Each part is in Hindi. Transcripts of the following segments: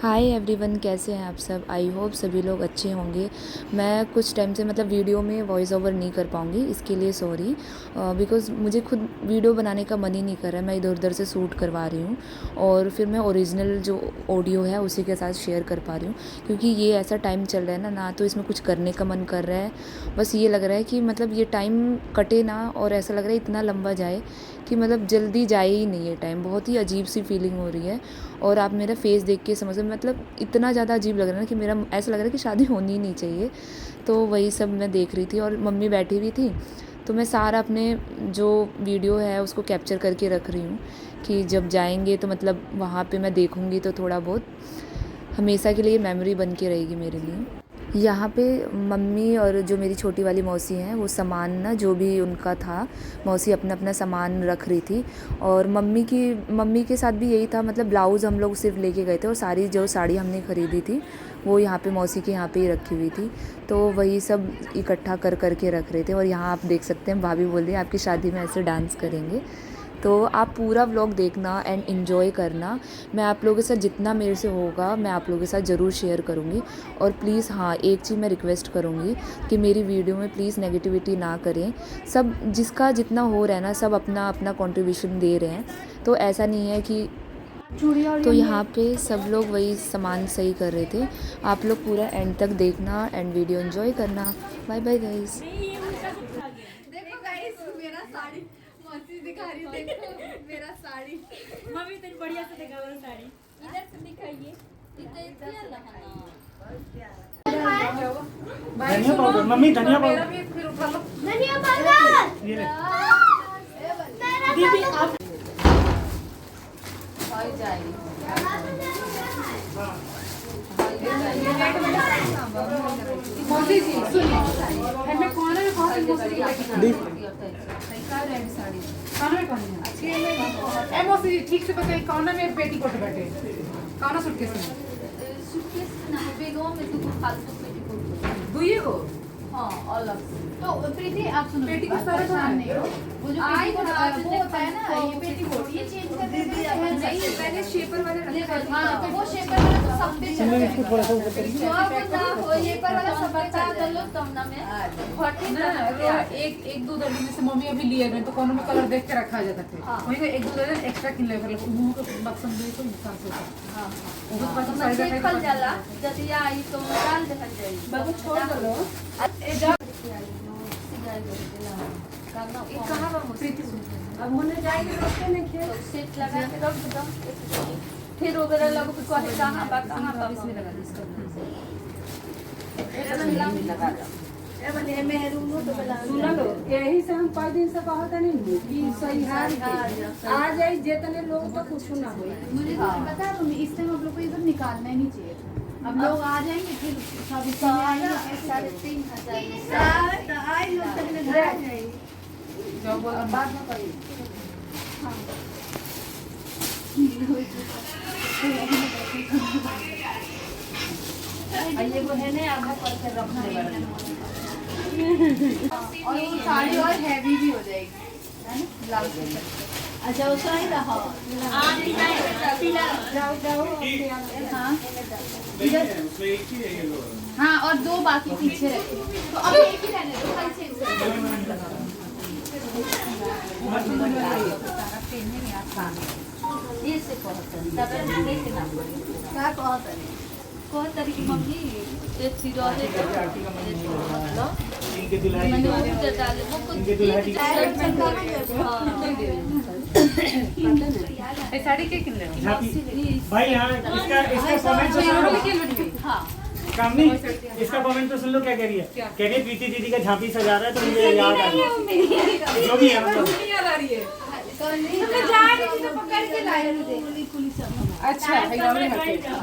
हाय एवरीवन, कैसे हैं आप सब। आई होप सभी लोग अच्छे होंगे। मैं कुछ टाइम से मतलब वीडियो में वॉइस ओवर नहीं कर पाऊँगी, इसके लिए सॉरी। बिकॉज़ मुझे खुद वीडियो बनाने का मन ही नहीं कर रहा है। मैं इधर उधर से शूट करवा रही हूँ और फिर मैं ओरिजिनल जो ऑडियो है उसी के साथ शेयर कर पा रही हूँ, क्योंकि ये ऐसा टाइम चल रहा है ना तो इसमें कुछ करने का मन कर रहा है। बस ये लग रहा है कि मतलब ये टाइम कटे ना, और ऐसा लग रहा है इतना लंबा जाए कि मतलब जल्दी जाए ही नहीं ये टाइम। बहुत ही अजीब सी फीलिंग हो रही है और आप मेरा फेस देख के समझ, मतलब इतना ज़्यादा अजीब लग रहा है ना कि मेरा ऐसा लग रहा है कि शादी होनी ही नहीं चाहिए। तो वही सब मैं देख रही थी और मम्मी बैठी हुई थी, तो मैं सारा अपने जो वीडियो है उसको कैप्चर करके रख रही हूँ कि जब जाएंगे तो मतलब वहाँ पे मैं देखूँगी तो थोड़ा बहुत हमेशा के लिए मेमोरी बन के रहेगी मेरे लिए। यहाँ पे मम्मी और जो मेरी छोटी वाली मौसी हैं वो सामान ना जो भी उनका था, मौसी अपना अपना सामान रख रही थी। और मम्मी के साथ भी यही था, मतलब ब्लाउज़ हम लोग सिर्फ लेके गए थे और सारी जो साड़ी हमने ख़रीदी थी वो यहाँ पे मौसी के यहाँ पे ही रखी हुई थी। तो वही सब इकट्ठा कर कर के रख रहे थे। और यहाँ आप देख सकते हैं भाभी बोल रही है आपकी शादी में ऐसे डांस करेंगे। तो आप पूरा व्लॉग देखना एंड इन्जॉय करना। मैं आप लोगों के साथ जितना मेरे से होगा मैं आप लोगों के साथ ज़रूर शेयर करूँगी। और प्लीज़ हाँ, एक चीज़ मैं रिक्वेस्ट करूँगी कि मेरी वीडियो में प्लीज़ नेगेटिविटी ना करें। सब जिसका जितना हो रहा है ना, सब अपना अपना कंट्रीब्यूशन दे रहे हैं, तो ऐसा नहीं है कि। तो यहाँ पे सब लोग वही सामान सही कर रहे थे। आप लोग पूरा एंड तक देखना एंड वीडियो एंजॉय करना। Bye bye guys. देखो गाइस, मेरा साड़ी मौसी दिखा रही है। देखो मेरा साड़ी। मम्मी तेरी बढ़िया से दिखा वो साड़ी। इधर से दिखाइए। धनिया पाउडर मम्मी, धनिया पाउडर। धनिया पाउडर। ये ले। दीदी आप मौसी जी सुनिए, हमें कौन है मौसी जी कौन है ए मौसी जी ठीक से बताइए, कौन में पेटीकोट बैठे कौन सूटकेस में बेगों में तू फालतू पेटीकोट दुइए को हाँ अलग से। तो प्रीति आप सुनो, पेटीकोट सारे कौन है? वो जो पेटीकोट वो होता है ना, ये पेटीकोट ये चेंज कर देते हैं। नहीं पहले शेपर वाले रखे। हाँ, तो वो शेपर वाला तो सब पे चल इसको थोड़ा सा ऊपर करिए। जाएगा। ये पर वाला सब बता कर लो कम ना में फटे ना एक दो दर्जन से मम्मी अभी लिए गए तो कोनो में कलर देख के रखा जाता था। वही को एक दो दर्जन एक्स्ट्रा किन ले मतलब मुंह को मकसद दे तो नुकसान होता। हां वो तो पता साइड से खल जाला जदिया आई तो डाल दे हट जाई। बाबू छोड़ दो ए जा ये कहां बा प्रीति अब मुन्ने जाएंगे रास्ते में खेल सेट लगा के रख दो। फिर वगैरह लोग को कहे कहां बा इसमें लगा दे इसका लगा दो। ए बने मेहरून तो बला सुना लो, यही से हम 5 दिन से कहत नहीं कि सही हाल आ जाए जितने लोग तो कुछ ना होई। मुझे तो पता है मम्मी, इस टाइम हम लोग को इधर निकालना ही नहीं चाहिए। अब लोग आ जाएंगे फिर सब इसमें आएंगे 3,500 तो आई लोग तक में घर आ जाएंगे। जो बोल बाद में करिए। ये वो है ना आधा पर के रखने वाला और वो साड़ी और हैवी भी हो जाएगी, है ना ब्लाउज के साथ। अच्छा वो सही रहा आप पीला जाओ जाओ। हाँ हाँ, और दो बाकी पीछे रखे तो अब एक ही रहने दो। कल से ये से कौन तरीके मम्मी एक सीधा है तो मतलब इनके दुल्हा मैंने वो डाले वो कुछ ए साड़ी के किन ले भाई यहाँ इसका कमेंट तो सुन लो। हाँ कामनी, इसका कमेंट तो सुन लो क्या कह रही है। कह रही है प्रीति दीदी का झांपी सजा रहा है तो मुझे याद आ गया जो भी है मतलब याद आ रही है। जा रही थी तो पकड़ के लाए थे पुलिस। अच्छा हमने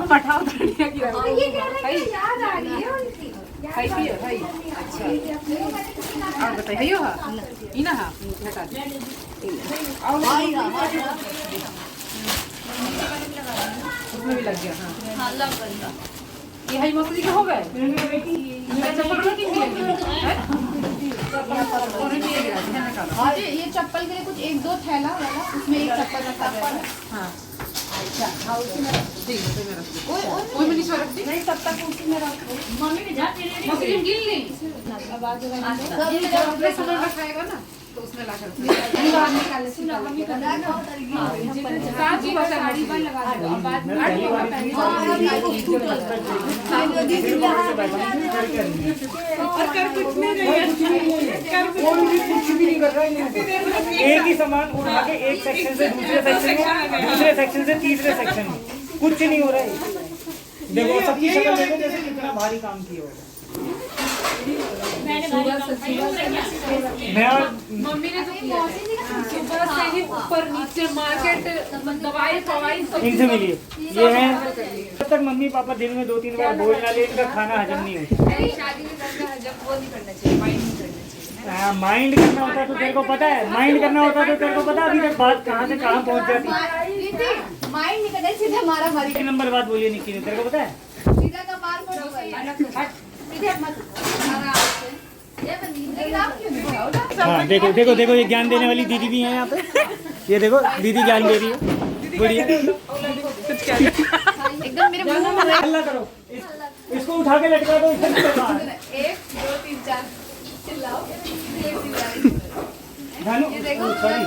पठाओ धनिया की ये कह रहे हैं याद आ रही है उनकी। भाई पियो भाई। अच्छा और बताइए हो हां इना हां हटा दे और उसमें भी लग गया। हां लग गया। ये है मौसी के हो गए मेरा चप्पल में किन दिया है और ये गिरा है ना। ये चप्पल के लिए कुछ एक दो थैला वाला उसमें एक चप्पल रखा गया है। हां ठीक है तो मैं रख दूँ कोई मिनी रख दी नहीं तब तक उसी में रखो मम्मी ने जा तेरे मशीन गिल नहीं अब आज अपने सामान रखाएगा ना तो उसमें ला कर निकाले सुना मम्मी का ना साथ ही साड़ी पर लगा दो और बाद में और कर कुछ नहीं रही कुछ भी नहीं कर रहा है। एक ही सामान उठा के एक सेक्शन से दूसरे सेक्शन से तीसरे सेक्शन में कुछ नहीं हो रहा है। देखो सबकी शक्ल देखो जैसे कितना भारी काम किया होगा। मम्मी ने तो किया सुबह से ही ऊपर नीचे मार्केट दवाई फवाई सब इनसे मिलिए। ये है जब तक मम्मी पापा दिन में 2-3 बार बोल ना ले इनका खाना हजम नहीं होता। शादी में करना है जब वो नहीं करना चाहिए माइंड नहीं करना चाहिए। माइंड करना होता तो तेरे को पता है, माइंड करना होता तो तेरे को पता अभी तक बात कहाँ से कहाँ पहुँच जाती। माइंड नहीं करना सीधा मारा मारी एक नंबर बात बोलिए निक्की ने, तेरे को पता है। सीधा का मार पड़ सीधे मत आराम से ये बंदी आप क्यों नहीं खाओ हाँ देखो देखो देखो ये ज्ञान देने वाली दीदी भी है यहाँ पे। ये देखो दीदी ज्ञान दे रही है बढ़िया। एकदम मेरे मुंह में हल्ला करो इसको उठा के लटका दो। 1 2 3 4 चिल्लाओ धानु ये देखो सॉरी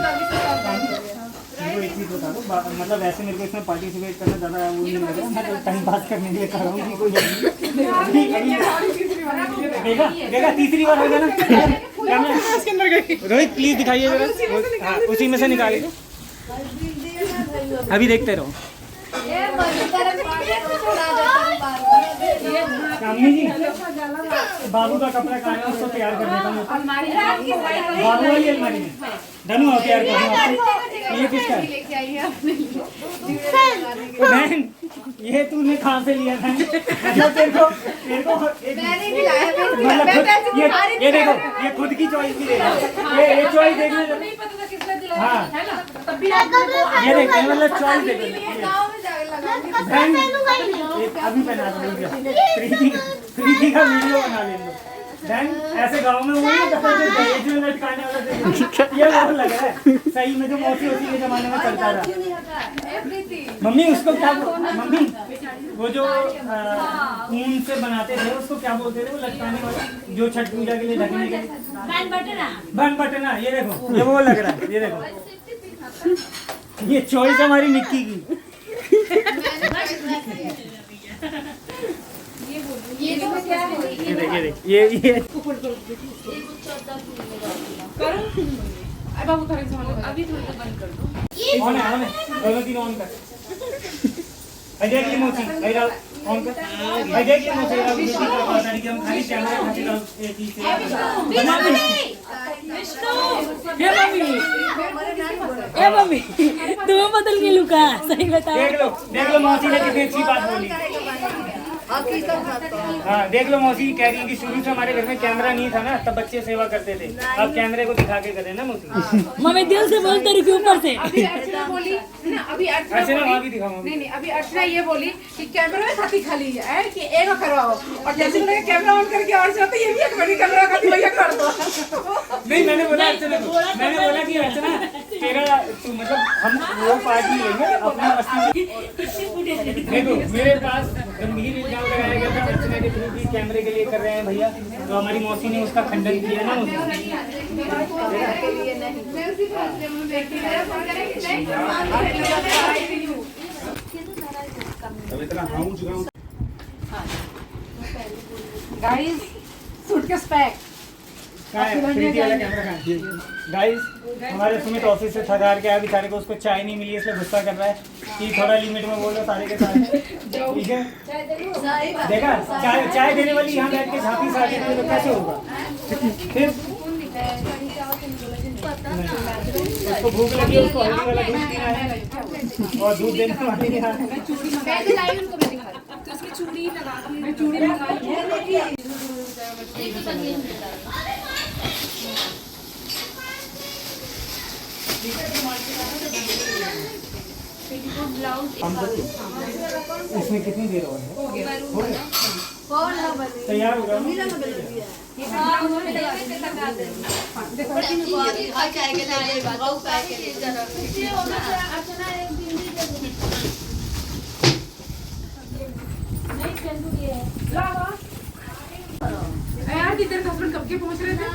मेरे को एक चीज बता दो मतलब ऐसे मेरे को इसमें पार्टिसिपेट करना ज़्यादा वो नहीं लग रहा। मैं तो टाइम पास करने के लिए कर रहा हूँ कि कोई देखा देखा तीसरी बार हो गया ना। रोहित प्लीज दिखाइए जरा। हाँ उसी में से निकालिए अभी देखते रहो। ये मजे तरफ छोड़ा जाता है बार-बार कामनी जी बाबू का कपड़ा कहाँ है उसको तैयार कर देता हूँ बाबू वाली अलमारी में। धनु आओ तैयार कर दूँ आपको। ये किसका है लेके आई है अपने लिए बहन ये तूने कहाँ से लिया बहन मतलब तेरे को मैंने भी लाया मतलब ये देखो ये खुद की चॉइस भी देगा। ये चॉइस देखने नहीं पता था किसने दिलाया हाँ है ना तब भी ये देखो मतलब चॉइस देखो गांव में जाके लगा बहन अभी पहना दो प्रीति का वीडियो बना ले लो। बहन ऐसे गांव में वही दहेज में लटकाने वाला ये वो लग रहा है सही में जो मौसी होती के जमाने में चलता रहा। मम्मी उसको क्या मम्मी वो जो ऊन से बनाते थे उसको क्या बोलते थे वो लटकाने वाला जो छठ पूजा के लिए ढकने के लिए बन बटना। ये देखो ये वो लग रहा है। ये देखो ये चॉइस हमारी निक्की की। ये देखो क्या है ये देख ये अरे बाबू थोड़ी संभालो अभी थोड़ी तो बंद कर दो। ऑन है दोनों तीन ऑन कर। अजय की मोची अरे ऑन कर अजय की मोची बता कि हम खाली कैमरा खाली एक ही से बना दे। ए मम्मी तुम बदल के लुका सही बता। देख लो मौसी ने कितनी अच्छी बात बोली। हाँ देख लो मौसी कह रही है कि शुरू से हमारे घर में कैमरा नहीं था ना तब बच्चे सेवा करते थे। अब कैमरे को दिखा के करें ना मौसी। मम्मी दिल से बोलते रही ऊपर से। अभी अर्चना बोली ना अभी ऐसे ना वहाँ भी दिखाओ। नहीं अभी अर्चना ये बोली कि कैमरा में खाती खाली है कि एक को करवाओ और जैसे मैंने कैमरा ऑन करके अर्चना तो ये भी एक बड़ी कैमरा खाती भैया कर दो। नहीं मैंने बोला अर्चना को मैंने बोला कि अर्चना तेरा तू मतलब हम वो पार्टी लेंगे अपना मस्ती। देखो मेरे पास गंभीर इल्जाम लगाया गया था अर्चना के थ्रू भी कैमरे के लिए कर रहे हैं भैया तो हमारी मौसी ने उसका खंडन किया ना मौसी। गाइस सूटकेस पैक गाइस हमारे सुमित ऑफिस से थक हार के आया बेचारे को उसको चाय नहीं मिली इसलिए गुस्सा कर रहा है कि थोड़ा लिमिट में बोल रहा सारे के सारे। ठीक है देखा चाय देने वाली यहाँ बैठ के झांपी सा देती तो कैसे होगा फिर उसको भूख लगी है उसको हल्दी वाला दूध पीना है और दूध देने वाली यहाँ चूड़ी लगा इसमें कितनी देर हो गया तैयार होगा यार किधर हस्बैंड कब के पहुंच रहे थे?